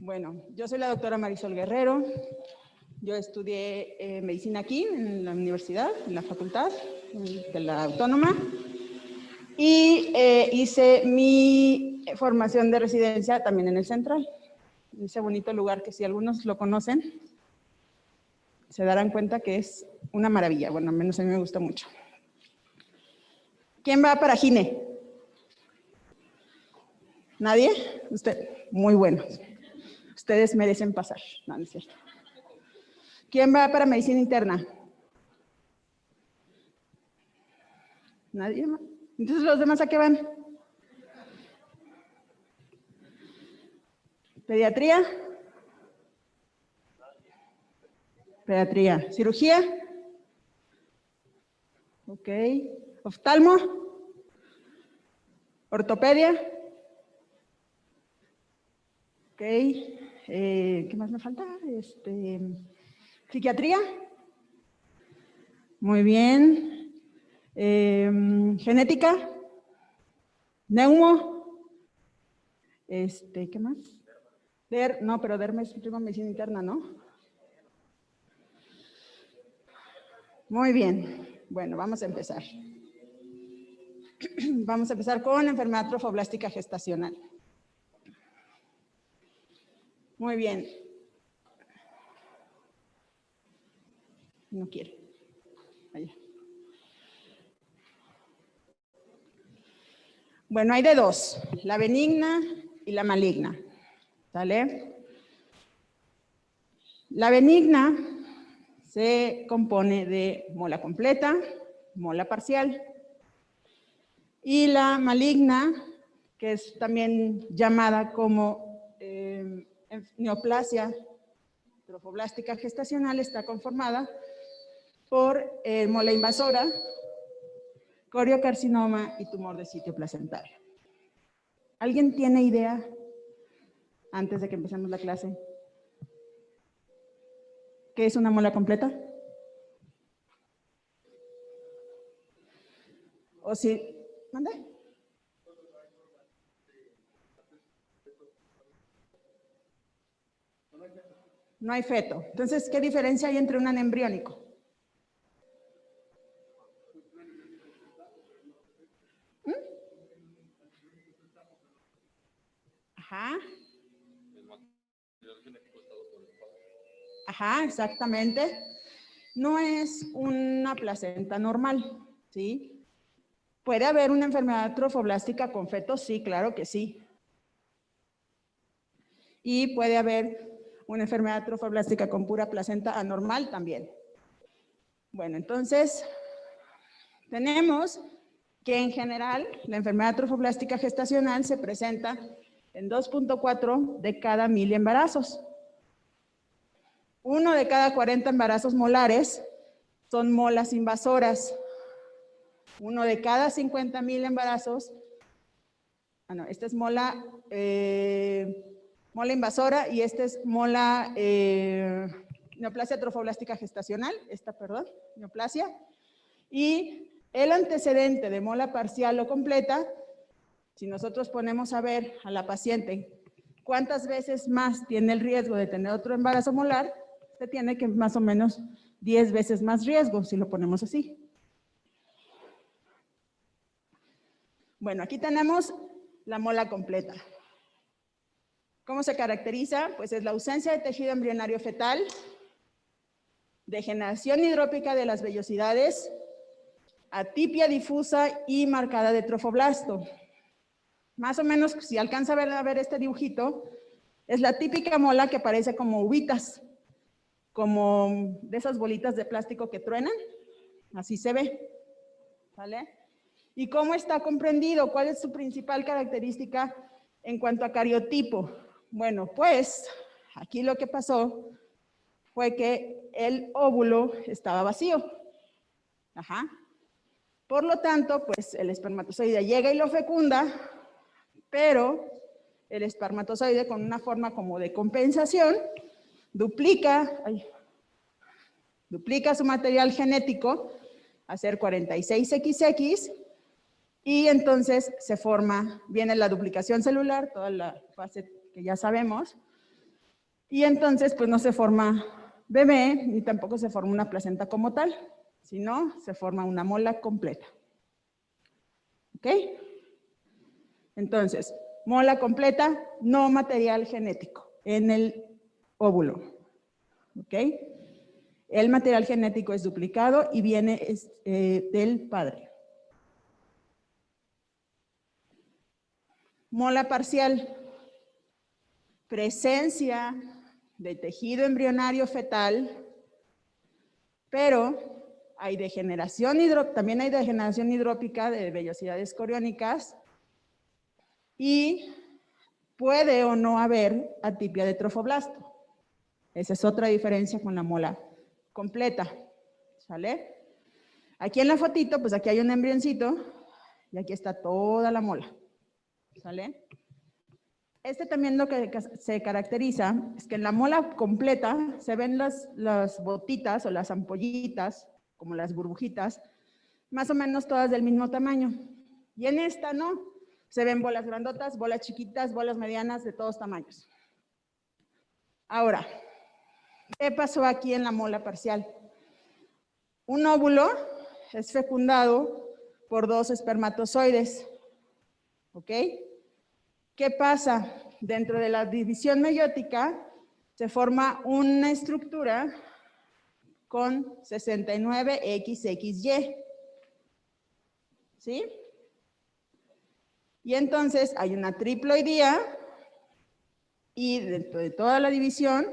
Bueno, yo soy la doctora Marisol Guerrero. Yo estudié medicina aquí en la universidad, en la facultad de la Autónoma. Y hice mi formación de residencia también en el Central, en ese bonito lugar que si algunos lo conocen, se darán cuenta que es una maravilla. Bueno, al menos a mí me gusta mucho. ¿Quién va para Gine? ¿Nadie? Usted, muy bueno. Ustedes merecen pasar. No, no es cierto. ¿Quién va para medicina interna? ¿Nadie más? Entonces, ¿los demás a qué van? ¿Pediatría? Pediatría. ¿Cirugía? Ok. ¿Oftalmo? ¿Ortopedia? Ok. ¿Qué más me falta? ¿Psiquiatría? Muy bien. ¿Genética? ¿Neumo? ¿Qué más? No, pero Derma es prima medicina interna, ¿no? Muy bien. Bueno, vamos a empezar. Vamos a empezar con enfermedad trofoblástica gestacional. Muy bien. No quiere. Allá. Bueno, hay de dos, la benigna y la maligna. ¿Sale? La benigna se compone de mola completa, mola parcial. Y la maligna, que es también llamada como neoplasia trofoblástica gestacional, está conformada por mola invasora, coriocarcinoma y tumor de sitio placentario. ¿Alguien tiene idea, antes de que empecemos la clase, qué es una mola completa? ¿O si... ¿Mande? No hay feto. Entonces, ¿qué diferencia hay entre un anembriónico? Ajá. Ajá, exactamente. No es una placenta normal, ¿sí? ¿Puede haber una enfermedad trofoblástica con feto? Sí, claro que sí. Y puede haber una enfermedad trofoblástica con pura placenta anormal también. Bueno, entonces, tenemos que en general la enfermedad trofoblástica gestacional se presenta en 2.4 de cada 1000 embarazos. 1 de cada 40 embarazos molares son molas invasoras. 1 de cada 50,000 embarazos, esta es mola invasora y esta es mola neoplasia trofoblástica gestacional, neoplasia. Y el antecedente de mola parcial o completa, si nosotros ponemos a ver a la paciente cuántas veces más tiene el riesgo de tener otro embarazo molar, se tiene que más o menos 10 veces más riesgo, si lo ponemos así. Bueno, aquí tenemos la mola completa. ¿Cómo se caracteriza? Pues es la ausencia de tejido embrionario fetal, degeneración hidrópica de las vellosidades, atipia difusa y marcada de trofoblasto. Más o menos, si alcanza a ver este dibujito, es la típica mola que parece como uvitas, como de esas bolitas de plástico que truenan, así se ve, ¿vale? ¿Y cómo está comprendido? ¿Cuál es su principal característica en cuanto a cariotipo? Bueno, pues aquí lo que pasó fue que el óvulo estaba vacío. Ajá. Por lo tanto, pues el espermatozoide llega y lo fecunda, pero el espermatozoide con una forma como de compensación duplica su material genético a ser 46XX y entonces viene la duplicación celular, toda la fase que ya sabemos, Y entonces, pues no se forma bebé, ni tampoco se forma una placenta como tal, sino se forma una mola completa. ¿Ok? Entonces, mola completa, no material genético en el óvulo. ¿Ok? El material genético es duplicado y viene del padre. Mola parcial, presencia de tejido embrionario fetal, pero hay degeneración también hay degeneración hidrópica de vellosidades coriónicas y puede o no haber atipia de trofoblasto. Esa es otra diferencia con la mola completa, ¿sale? Aquí en la fotito, pues aquí hay un embrioncito y aquí está toda la mola, ¿sale? También lo que se caracteriza es que en la mola completa se ven las botitas o las ampollitas, como las burbujitas, más o menos todas del mismo tamaño. Y en esta no, se ven bolas grandotas, bolas chiquitas, bolas medianas, de todos tamaños. Ahora, ¿qué pasó aquí en la mola parcial? Un óvulo es fecundado por 2 espermatozoides, ¿ok? ¿Qué pasa? Dentro de la división meiótica se forma una estructura con 69XXY, ¿sí? Y entonces hay una triploidía y dentro de toda la división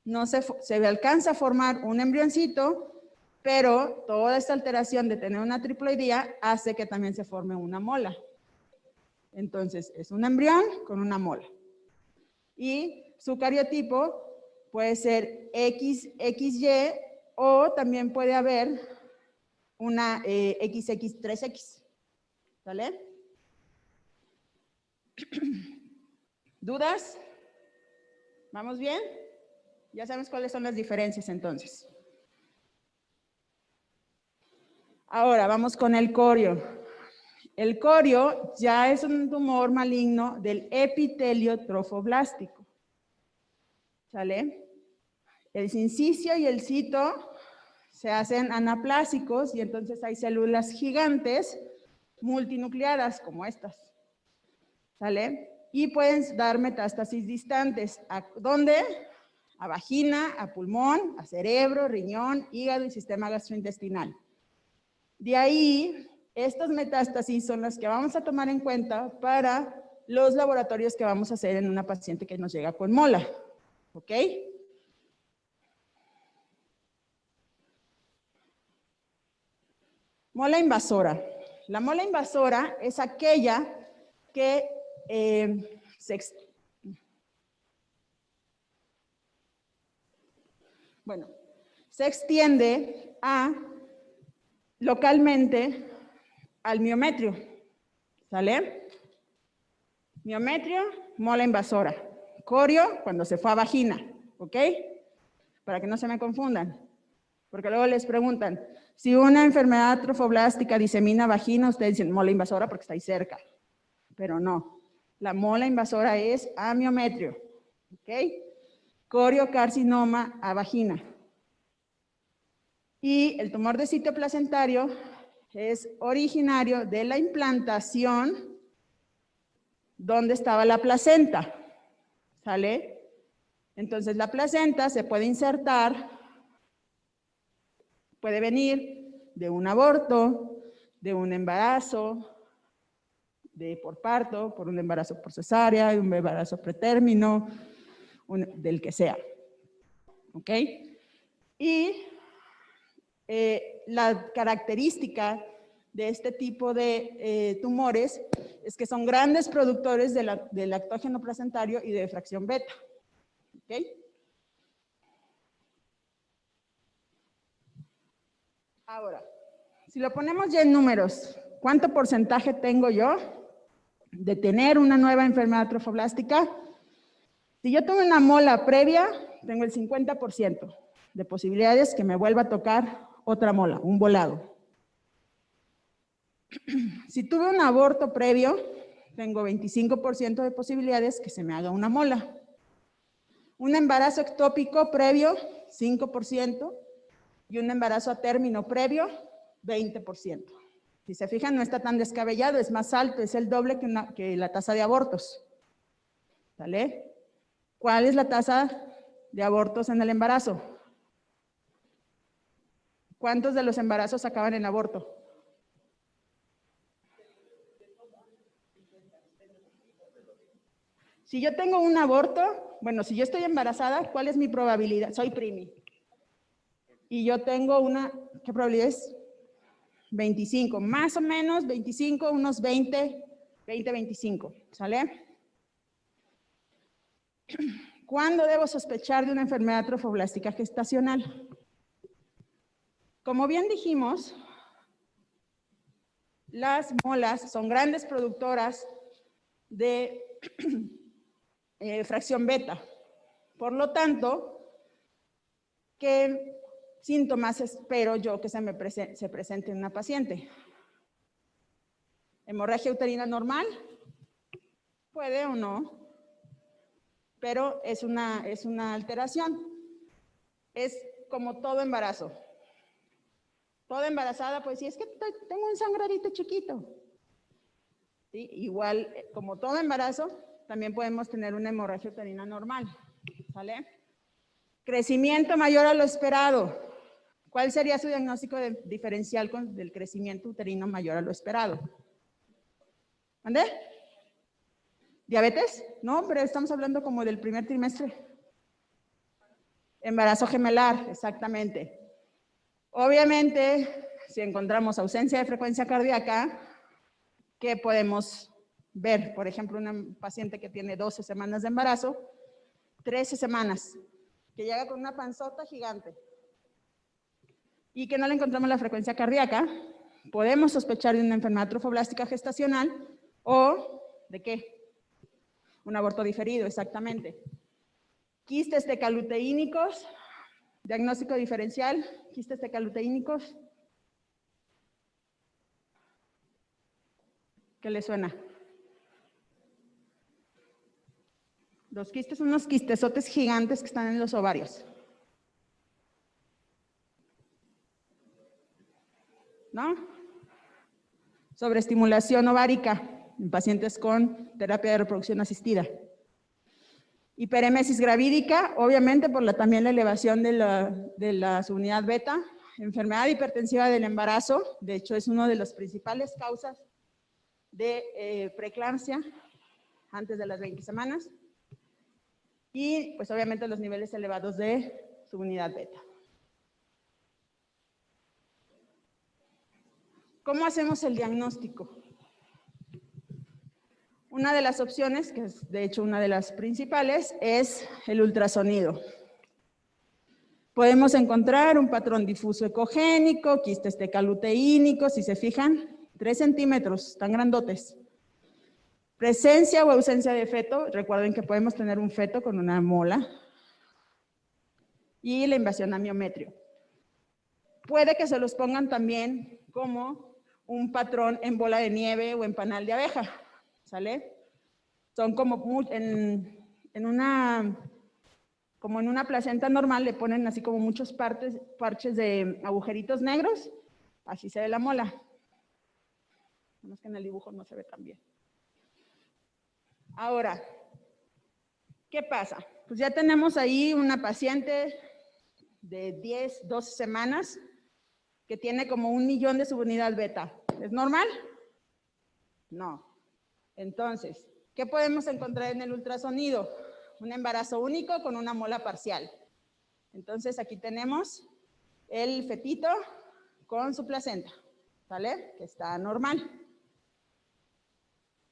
no se alcanza a formar un embrioncito, pero toda esta alteración de tener una triploidía hace que también se forme una mola. Entonces, es un embrión con una mola. Y su cariotipo puede ser XXY o también puede haber una XX3X. ¿Sale? ¿Dudas? ¿Vamos bien? Ya sabemos cuáles son las diferencias entonces. Ahora vamos con el corio. El corio ya es un tumor maligno del epitelio trofoblástico. ¿Sale? El sincicio y el cito se hacen anaplásicos y entonces hay células gigantes multinucleadas como estas. ¿Sale? Y pueden dar metástasis distantes. ¿A dónde? A vagina, a pulmón, a cerebro, riñón, hígado y sistema gastrointestinal. De ahí, estas metástasis son las que vamos a tomar en cuenta para los laboratorios que vamos a hacer en una paciente que nos llega con mola. ¿Ok? Mola invasora. La mola invasora es aquella que se extiende localmente al miometrio. ¿Sale? Miometrio, mola invasora. Corio, cuando se fue a vagina. ¿Ok? Para que no se me confundan. Porque luego les preguntan, si una enfermedad trofoblástica disemina vagina, ustedes dicen mola invasora porque está ahí cerca. Pero no. La mola invasora es a miometrio. ¿Ok? Coriocarcinoma a vagina. Y el tumor de sitio placentario es originario de la implantación donde estaba la placenta. ¿Sale? Entonces la placenta se puede insertar, puede venir de un aborto, de un embarazo, por parto, por un embarazo por cesárea, un embarazo pretérmino, del que sea. ¿Ok? Y la característica de este tipo de tumores es que son grandes productores de lactógeno placentario y de fracción beta. ¿Ok? Ahora, si lo ponemos ya en números, ¿cuánto porcentaje tengo yo de tener una nueva enfermedad trofoblástica? Si yo tuve una mola previa, tengo el 50% de posibilidades que me vuelva a tocar otra mola, un volado. Si tuve un aborto previo, tengo 25% de posibilidades que se me haga una mola. Un embarazo ectópico previo, 5%, y un embarazo a término previo, 20%. Si se fijan, no está tan descabellado, es más alto, es el doble que la tasa de abortos. ¿Sale? ¿Cuál es la tasa de abortos en el embarazo? ¿Cuántos de los embarazos acaban en aborto? Si yo tengo un aborto, bueno, si yo estoy embarazada, ¿cuál es mi probabilidad? Soy primi. Y yo tengo una, ¿qué probabilidad es? 25, más o menos 25, unos 20, 25, ¿sale? ¿Cuándo debo sospechar de una enfermedad trofoblástica gestacional? Como bien dijimos, las molas son grandes productoras de fracción beta. Por lo tanto, ¿qué síntomas espero yo que se presente en una paciente? ¿Hemorragia uterina normal? Puede o no, pero es una alteración. Es como todo embarazo. Toda embarazada, pues sí, es que tengo un sangradito chiquito. ¿Sí? Igual, como todo embarazo, también podemos tener una hemorragia uterina normal. ¿Sale? Crecimiento mayor a lo esperado. ¿Cuál sería su diagnóstico diferencial del crecimiento uterino mayor a lo esperado? ¿Dónde? ¿Diabetes? No, pero estamos hablando como del primer trimestre. Embarazo gemelar, exactamente. Obviamente, si encontramos ausencia de frecuencia cardíaca, ¿qué podemos ver? Por ejemplo, una paciente que tiene 12 semanas de embarazo, 13 semanas, que llega con una panzota gigante y que no le encontramos la frecuencia cardíaca, podemos sospechar de una enfermedad trofoblástica gestacional o ¿de qué? Un aborto diferido, exactamente. Quistes tecaluteínicos, diagnóstico diferencial, quistes tecaluteínicos. ¿Qué le suena? Los quistes son unos quistesotes gigantes que están en los ovarios. ¿No? Sobreestimulación ovárica en pacientes con terapia de reproducción asistida. Hiperemesis gravídica, obviamente por también la elevación de la subunidad beta. Enfermedad hipertensiva del embarazo, de hecho es una de las principales causas de preeclampsia antes de las 20 semanas. Y pues obviamente los niveles elevados de subunidad beta. ¿Cómo hacemos el diagnóstico? Una de las opciones, que es de hecho una de las principales, es el ultrasonido. Podemos encontrar un patrón difuso ecogénico, quistes tecaluteínicos, si se fijan, 3 centímetros, tan grandotes. Presencia o ausencia de feto, recuerden que podemos tener un feto con una mola. Y la invasión a miometrio. Puede que se los pongan también como un patrón en bola de nieve o en panal de abeja. ¿Sale? Son como en una placenta normal, le ponen así como muchos parches de agujeritos negros, así se ve la mola. No es que en el dibujo no se ve tan bien. Ahora, ¿qué pasa? Pues ya tenemos ahí una paciente de 10, 12 semanas que tiene como 1 millón de subunidad beta. ¿Es normal? No. Entonces, ¿qué podemos encontrar en el ultrasonido? Un embarazo único con una mola parcial. Entonces, aquí tenemos el fetito con su placenta, ¿vale? Que está normal.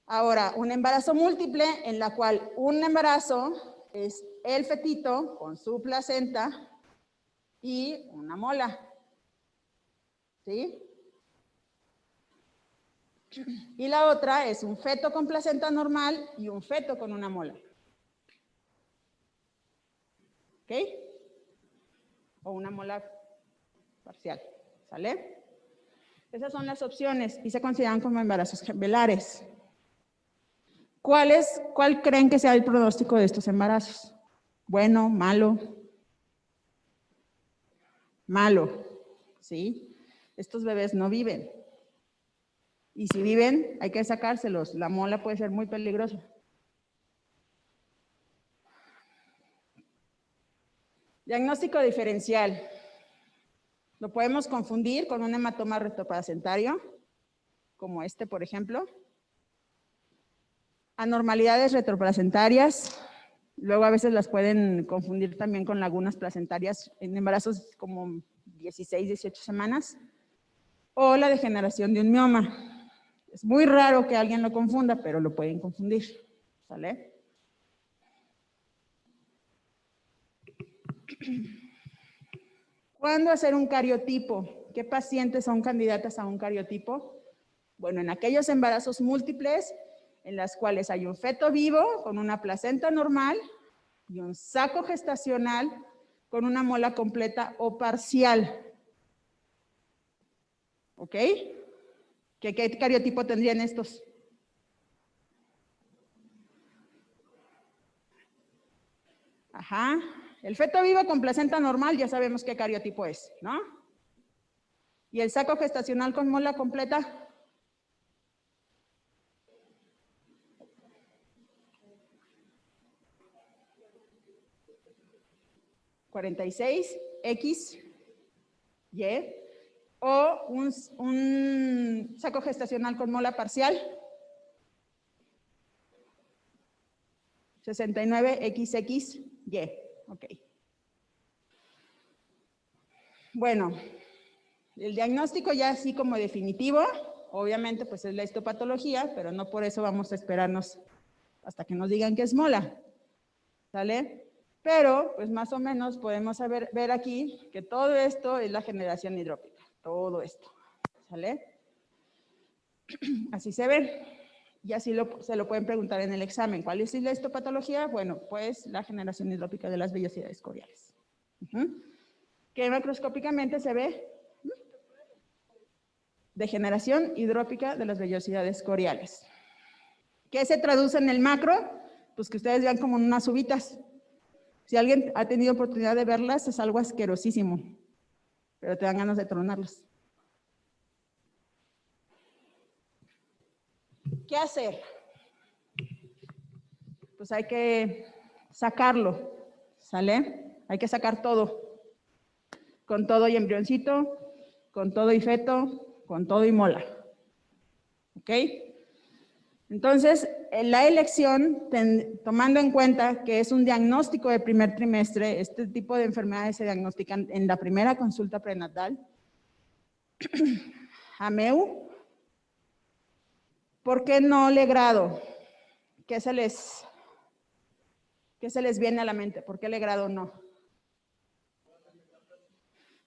Ahora, un embarazo múltiple en la cual un embarazo es el fetito con su placenta y una mola. ¿Sí? Y la otra es un feto con placenta normal y un feto con una mola. ¿Ok? O una mola parcial. ¿Sale? Esas son las opciones y se consideran como embarazos gemelares. ¿Cuál creen que sea el pronóstico de estos embarazos? bueno, malo, malo, ¿sí? Estos bebés no viven. Y si viven, hay que sacárselos. La mola puede ser muy peligrosa. Diagnóstico diferencial. Lo podemos confundir con un hematoma retroplacentario, como este, por ejemplo. Anormalidades retroplacentarias. Luego a veces las pueden confundir también con lagunas placentarias en embarazos como 16, 18 semanas. O la degeneración de un mioma. Es muy raro que alguien lo confunda, pero lo pueden confundir. ¿Sale? ¿Cuándo hacer un cariotipo? ¿Qué pacientes son candidatas a un cariotipo? Bueno, en aquellos embarazos múltiples en las cuales hay un feto vivo con una placenta normal y un saco gestacional con una mola completa o parcial. ¿Ok? ¿Qué cariotipo tendrían estos? Ajá. El feto vivo con placenta normal ya sabemos qué cariotipo es, ¿no? ¿Y el saco gestacional con mola completa? (46X, Y) o un saco gestacional con mola parcial. (69XX, Y). Ok. Bueno, el diagnóstico ya así como definitivo, obviamente pues es la histopatología, pero no por eso vamos a esperarnos hasta que nos digan que es mola. ¿Sale? Pero pues más o menos podemos ver aquí que todo esto es la generación hidrópica. Todo esto. ¿Sale? Así se ve. Y así se lo pueden preguntar en el examen. ¿Cuál es la histopatología? Bueno, pues la generación hidrópica de las vellosidades coriales. Que macroscópicamente se ve degeneración hidrópica de las vellosidades coriales. ¿Qué se traduce en el macro? Pues que ustedes vean como unas uvitas. Si alguien ha tenido oportunidad de verlas, es algo asquerosísimo, pero te dan ganas de tronarlas. ¿Qué hacer? Pues hay que sacarlo, ¿sale? Hay que sacar todo, con todo y embrioncito, con todo y feto, con todo y mola. ¿Ok? Entonces, la elección, tomando en cuenta que es un diagnóstico de primer trimestre, este tipo de enfermedades se diagnostican en la primera consulta prenatal. AMEU. ¿Por qué no legrado? ¿Qué se les viene a la mente? ¿Por qué legrado no?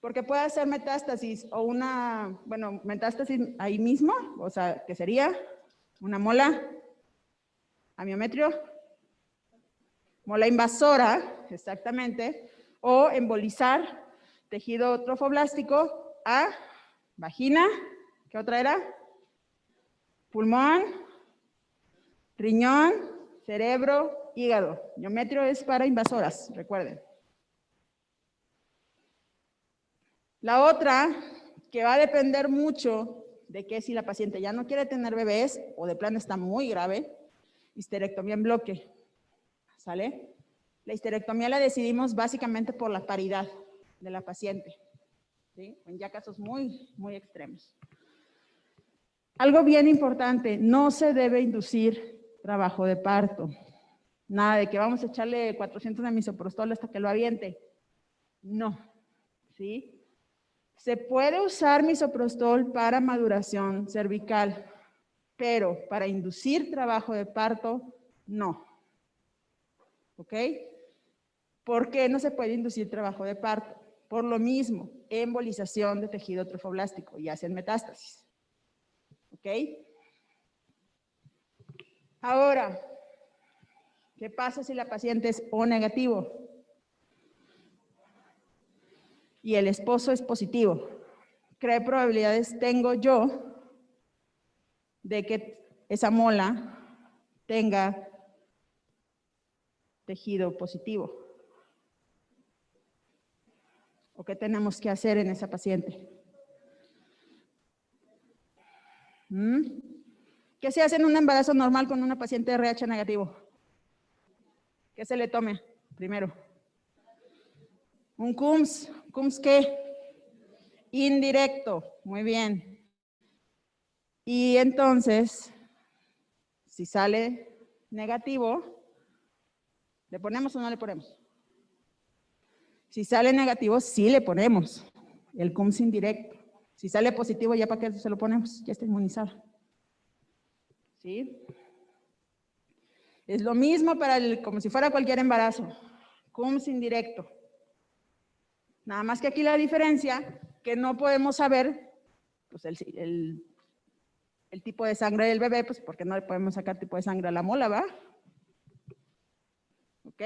Porque puede ser metástasis o metástasis ahí mismo, o sea, que sería una mola, amiometrio, mola invasora, exactamente, o embolizar tejido trofoblástico a vagina, ¿qué otra era? Pulmón, riñón, cerebro, hígado. Miometrio es para invasoras, recuerden. La otra, que va a depender mucho de que si la paciente ya no quiere tener bebés o de plano está muy grave, histerectomía en bloque. ¿Sale? La histerectomía la decidimos básicamente por la paridad de la paciente, ¿sí? En ya casos muy, muy extremos. Algo bien importante, no se debe inducir trabajo de parto. Nada de que vamos a echarle 400 de misoprostol hasta que lo aviente. No, ¿sí? Se puede usar misoprostol para maduración cervical, pero para inducir trabajo de parto, no. ¿Ok? ¿Por qué no se puede inducir trabajo de parto? Por lo mismo, embolización de tejido trofoblástico y hacen metástasis. ¿Ok? Ahora, ¿qué pasa si la paciente es O negativo y el esposo es positivo? ¿Qué probabilidades tengo yo de que esa mola tenga tejido positivo? ¿O qué tenemos que hacer en esa paciente? ¿Qué se hace en un embarazo normal con una paciente RH negativo? ¿Qué se le tome primero? Un CUMS. ¿CUMS qué? Indirecto. Muy bien. Y entonces, si sale negativo, ¿le ponemos o no le ponemos? Si sale negativo, sí le ponemos el CUMS indirecto. Si sale positivo, ¿ya para qué se lo ponemos? Ya está inmunizada. ¿Sí? Es lo mismo para como si fuera cualquier embarazo. CUMS indirecto. Nada más que aquí la diferencia, que no podemos saber pues, el tipo de sangre del bebé, pues porque no le podemos sacar tipo de sangre a la mola, ¿va? ¿Ok?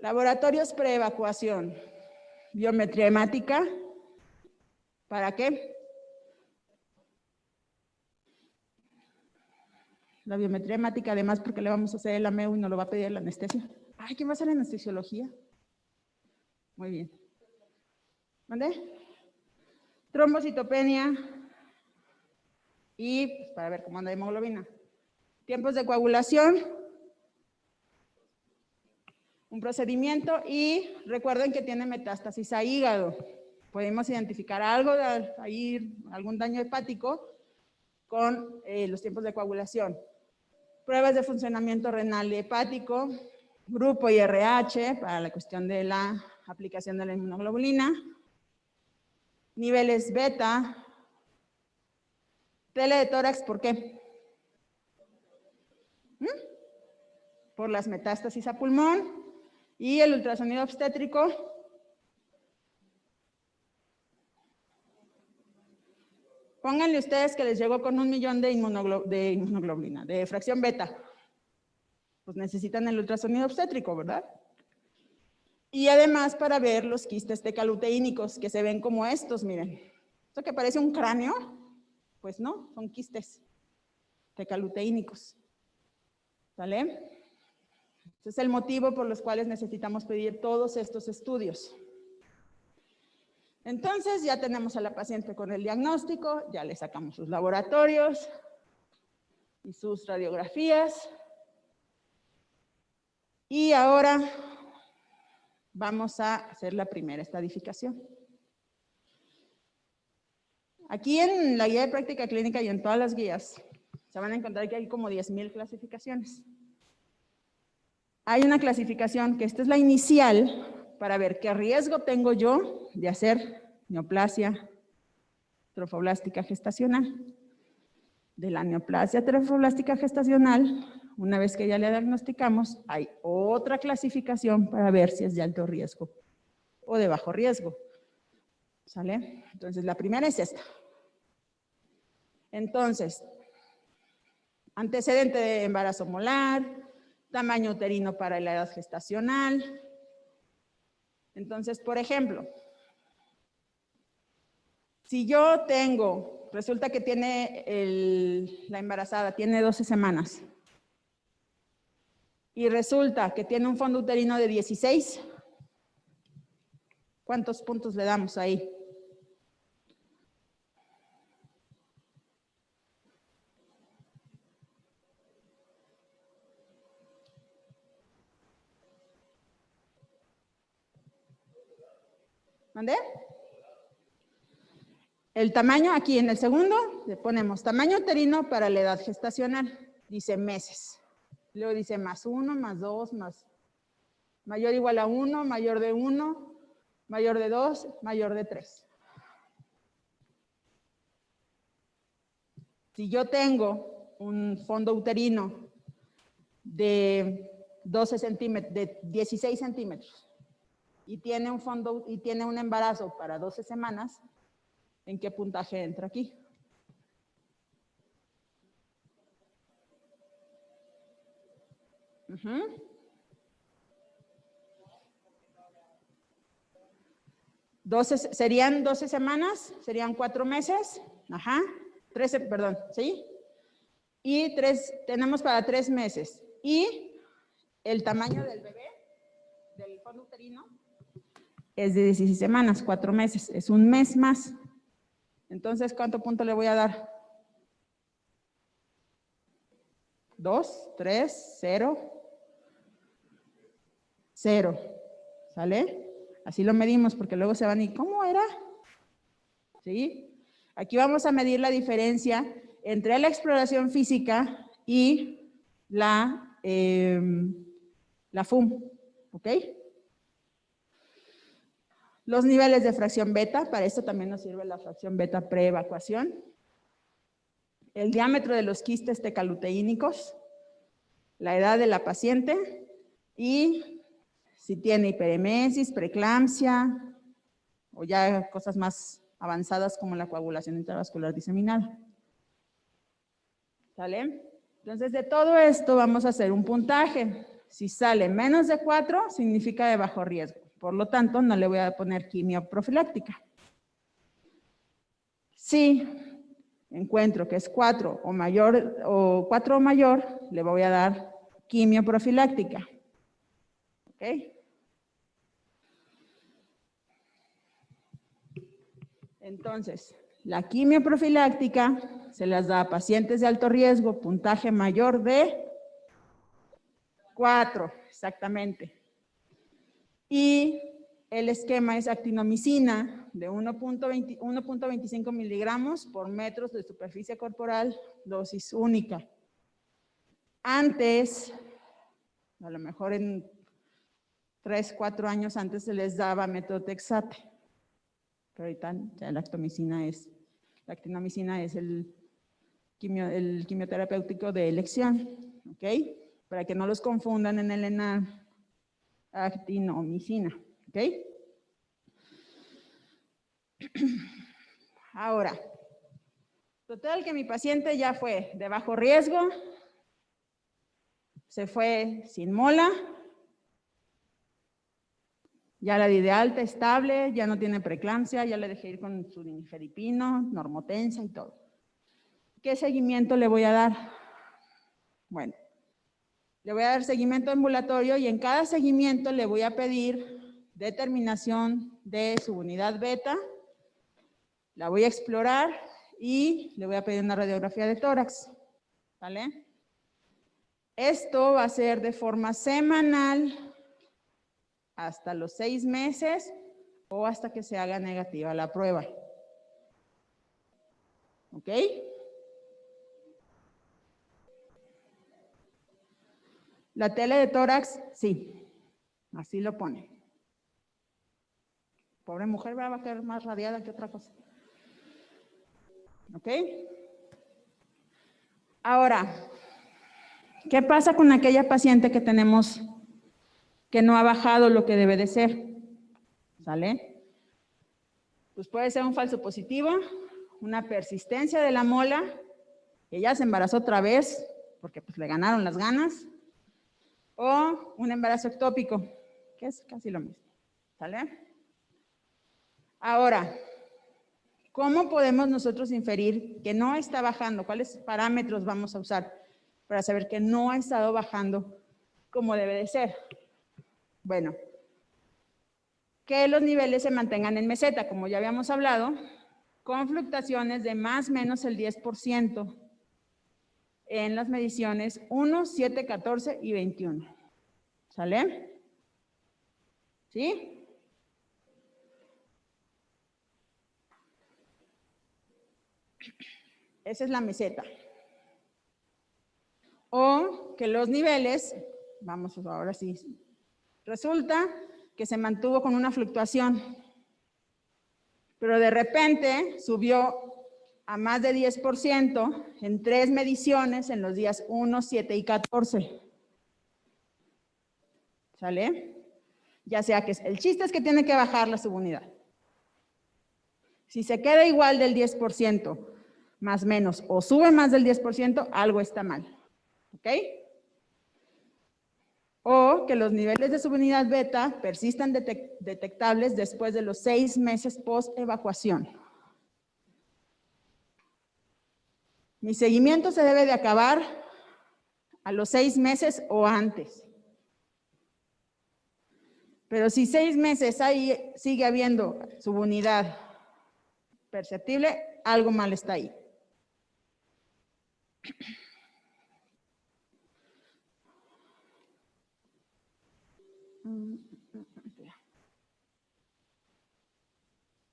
Laboratorios preevacuación. Biometría hemática. ¿Para qué? La biometría hemática, además, porque le vamos a hacer el AMEU y nos lo va a pedir la anestesia. Ay, ¿quién va a hacer la anestesiología? Muy bien. ¿Mande? Trombocitopenia. Y pues, para ver cómo anda la hemoglobina. Tiempos de coagulación. Un procedimiento y recuerden que tiene metástasis a hígado. Podemos identificar algo, ahí, algún daño hepático con los tiempos de coagulación. Pruebas de funcionamiento renal y hepático, grupo IRH para la cuestión de la aplicación de la inmunoglobulina, niveles beta, tele de tórax, ¿por qué? Por las metástasis a pulmón y el ultrasonido obstétrico. Pónganle ustedes que les llegó con 1 millón de inmunoglobulina, de fracción beta. Pues necesitan el ultrasonido obstétrico, ¿verdad? Y además para ver los quistes tecaluteínicos, que se ven como estos, miren. Esto que parece un cráneo, pues no, son quistes tecaluteínicos. ¿Sale? Ese es el motivo por los cuales necesitamos pedir todos estos estudios. Entonces ya tenemos a la paciente con el diagnóstico, ya le sacamos sus laboratorios y sus radiografías. Y ahora vamos a hacer la primera estadificación. Aquí en la guía de práctica clínica y en todas las guías se van a encontrar que hay como 10,000 clasificaciones. Hay una clasificación que esta es la inicial para ver qué riesgo tengo yo de hacer neoplasia trofoblástica gestacional. De la neoplasia trofoblástica gestacional, una vez que ya le diagnosticamos, hay otra clasificación para ver si es de alto riesgo o de bajo riesgo. ¿Sale? Entonces, la primera es esta. Entonces, antecedente de embarazo molar, tamaño uterino para la edad gestacional. Entonces, por ejemplo, si yo tengo, resulta que tiene la embarazada, tiene 12 semanas, y resulta que tiene un fondo uterino de 16, ¿cuántos puntos le damos ahí? ¿Mandé? El tamaño, aquí en el segundo, le ponemos tamaño uterino para la edad gestacional. Dice meses. Luego dice +1, +2, mayor o igual a 1, mayor de 1, mayor de 2, mayor de 3. Si yo tengo un fondo uterino de 12 centímetros, de 16 centímetros, y tiene un embarazo para 12 semanas, ¿en qué puntaje entra aquí? Serían 12 semanas, serían 4 meses, 13, perdón, ¿sí? Y tenemos para 3 meses. Y el tamaño del bebé del fondo uterino es de 16 semanas, 4 meses, es un mes más. Entonces, ¿cuánto punto le voy a dar? 2, 3, 0, 0. ¿Sale? Así lo medimos porque luego se van y ¿cómo era? ¿Sí? Aquí vamos a medir la diferencia entre la exploración física y la FUM, ¿ok? Los niveles de fracción beta, para esto también nos sirve la fracción beta pre-evacuación. El diámetro de los quistes tecaluteínicos, la edad de la paciente y si tiene hiperemesis, preeclampsia o ya cosas más avanzadas como la coagulación intravascular diseminada. ¿Sale? Entonces, de todo esto vamos a hacer un puntaje. Si sale menos de 4, significa de bajo riesgo. Por lo tanto, no le voy a poner quimio profiláctica. Si encuentro que es 4 o mayor, le voy a dar quimio profiláctica. ¿Ok? Entonces, la quimio profiláctica se las da a pacientes de alto riesgo, puntaje mayor de 4, exactamente. Y el esquema es actinomicina de 1.25 miligramos por metros de superficie corporal, dosis única. Antes, a lo mejor en 3, 4 años antes se les daba metotrexate. Pero ahorita ya la actinomicina es el quimioterapéutico de elección, ¿ok? Para que no los confundan en el ENAR, actinomicina, ¿ok? Ahora, total que mi paciente ya fue de bajo riesgo, se fue sin mola, ya la di de alta, estable, ya no tiene preeclampsia, ya le dejé ir con su nifedipino, normotensa y todo. ¿Qué seguimiento le voy a dar? Bueno, le voy a dar seguimiento ambulatorio y en cada seguimiento le voy a pedir determinación de su unidad beta, la voy a explorar y le voy a pedir una radiografía de tórax, ¿vale? Esto va a ser de forma semanal hasta los 6 meses o hasta que se haga negativa la prueba. ¿Ok? La tele de tórax, sí, así lo pone. Pobre mujer va a quedar más radiada que otra cosa. ¿Ok? Ahora, ¿qué pasa con aquella paciente que tenemos que no ha bajado lo que debe de ser? ¿Sale? Pues puede ser un falso positivo, una persistencia de la mola, que ya se embarazó otra vez porque pues le ganaron las ganas, o un embarazo ectópico, que es casi lo mismo. ¿Sale? Ahora, ¿cómo podemos nosotros inferir que no está bajando? ¿Cuáles parámetros vamos a usar para saber que no ha estado bajando como debe de ser? Bueno, que los niveles se mantengan en meseta, como ya habíamos hablado, con fluctuaciones de más o menos el 10% en las mediciones 1, 7, 14 y 21. ¿Sale? ¿Sí? Esa es la meseta. O que los niveles, vamos ahora sí, resulta que se mantuvo con una fluctuación, pero de repente subió a más de 10% en 3 mediciones en los días 1, 7 y 14. ¿Sale? Ya sea que el chiste es que tiene que bajar la subunidad. Si se queda igual del 10%, más o menos, o sube más del 10%, algo está mal. ¿Ok? O que los niveles de subunidad beta persistan detectables después de los 6 meses post-evacuación. Mi seguimiento se debe de acabar a los 6 meses o antes. Pero si 6 meses ahí sigue habiendo subunidad perceptible, algo mal está ahí.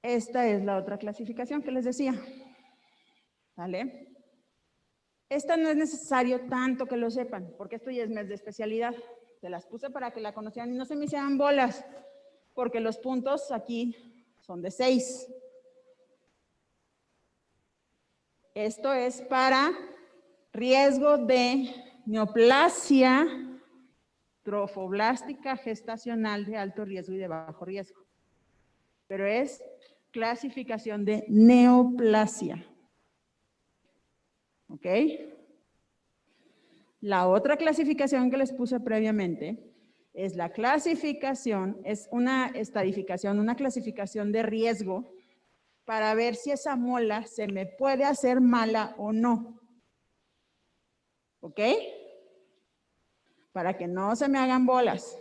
Esta es la otra clasificación que les decía. ¿Vale? Esta no es necesario tanto que lo sepan, porque esto ya es mes de especialidad. Se las puse para que la conocieran y no se me hicieran bolas, porque los puntos aquí son de 6. Esto es para riesgo de neoplasia trofoblástica gestacional de alto riesgo y de bajo riesgo. Pero es clasificación de neoplasia. ¿Ok? La otra clasificación que les puse previamente es la clasificación, es una estadificación, una clasificación de riesgo para ver si esa mola se me puede hacer mala o no. ¿Ok? Para que no se me hagan bolas.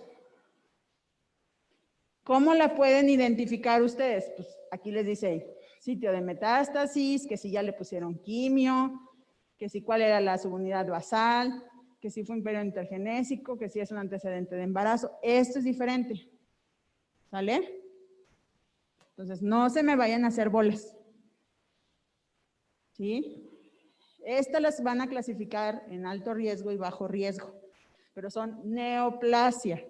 ¿Cómo la pueden identificar ustedes? Pues aquí les dice sitio de metástasis, que si ya le pusieron quimio, que si cuál era la subunidad basal, que si fue un periodo intergenésico, que si es un antecedente de embarazo. Esto es diferente. ¿Sale? Entonces, no se me vayan a hacer bolas. ¿Sí? Estas las van a clasificar en alto riesgo y bajo riesgo, pero son neoplasia.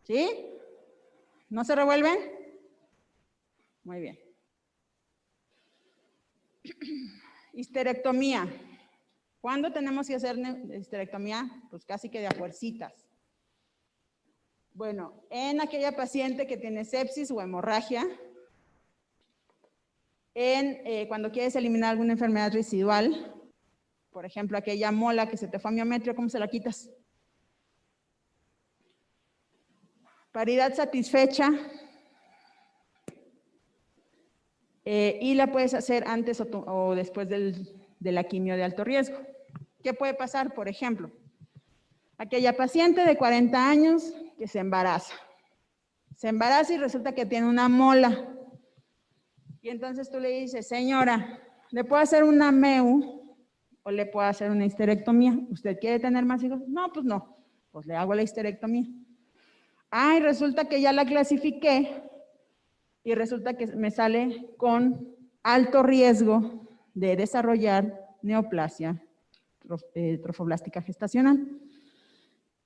¿Sí? ¿No se revuelven? Muy bien. Histerectomía. ¿Cuándo tenemos que hacer histerectomía? Pues casi que de a fuercitas. Bueno, en aquella paciente que tiene sepsis o hemorragia, cuando quieres eliminar alguna enfermedad residual, por ejemplo, aquella mola que se te fue a miometrio, ¿cómo se la quitas? Paridad satisfecha. Y la puedes hacer antes o después de la quimio de alto riesgo. ¿Qué puede pasar? Por ejemplo, aquella paciente de 40 años que se embaraza. Se embaraza y resulta que tiene una mola. Y entonces tú le dices, señora, ¿le puedo hacer una MEU o le puedo hacer una histerectomía? ¿Usted quiere tener más hijos? No, pues no. Pues le hago la histerectomía. Ay, resulta que ya la clasifiqué y resulta que me sale con alto riesgo de desarrollar neoplasia trofoblástica gestacional.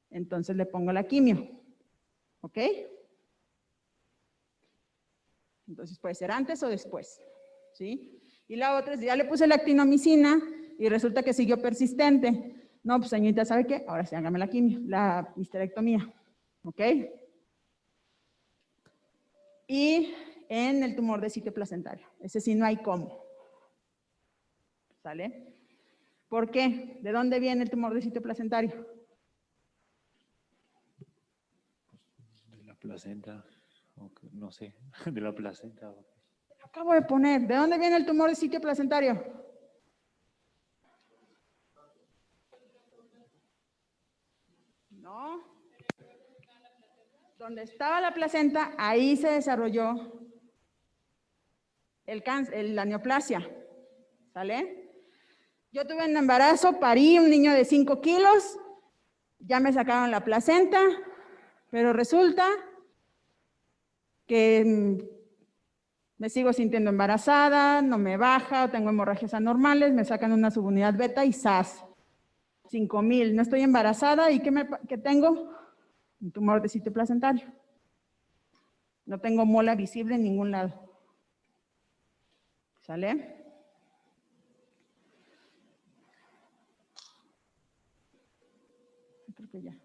Entonces le pongo la quimio. ¿Ok? Entonces puede ser antes o después. ¿Sí? Y la otra es, ya le puse la actinomicina y resulta que siguió persistente. No, pues señorita, ¿sabe qué? Ahora sí, hágame la quimio, la histerectomía. ¿Ok? Y en el tumor de sitio placentario. Ese sí no hay cómo. ¿Sale? ¿Por qué? ¿De dónde viene el tumor de sitio placentario? De la placenta, no sé, de la placenta. Acabo de poner, ¿de dónde viene el tumor de sitio placentario? No. Donde estaba la placenta, ahí se desarrolló el cáncer, la neoplasia. ¿Sale? Yo tuve un embarazo, parí un niño de 5 kilos, ya me sacaron la placenta, pero resulta que me sigo sintiendo embarazada, no me baja, tengo hemorragias anormales, me sacan una subunidad beta y ¡zas! 5,000, no estoy embarazada y ¿qué tengo? Un tumor de sitio placentario. No tengo mola visible en ningún lado. ¿Sale? Creo que ya.